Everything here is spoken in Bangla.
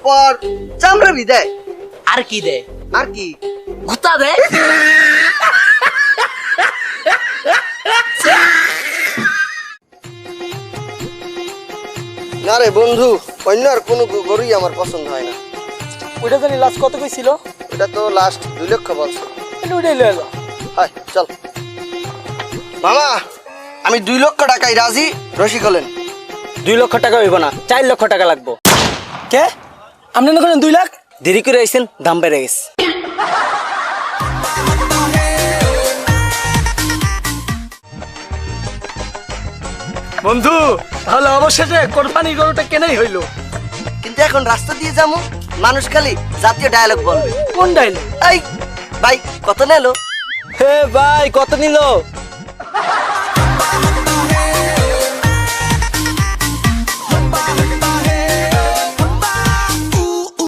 তারপর চামড়া বি দেয়। আর কি দে? আর কি? গুতা দে। না রে বন্ধু, অন্য আর কোনো গরুই আমার পছন্দ হয় না। ওইটা জানি লাস্ট কত কইছিল? এটা তো লাস্ট 2 লক্ষ বলছে। ওইটাই লয়ে যা। হাই চল মামা, আমি 2 লক্ষ টাকায় রাজি, রসিক হলেন। 2 লক্ষ টাকা হইব না, 4 লক্ষ টাকা লাগবো। কে আপনি না করেন 2 লাখ? দেরি করে আইছেন, দাম বেড়ে গেছে। বন্ধু তাহলে অবশেষে কোরবানি গরুটা কেনাই হইলো। কিন্তু এখন রাস্তা দিয়ে যাবো, মানুষ খালি জাতীয় ডায়লগ বলবে। কোন ডাইলে? এই ভাই কত নেলো? হে ভাই, কত নিল?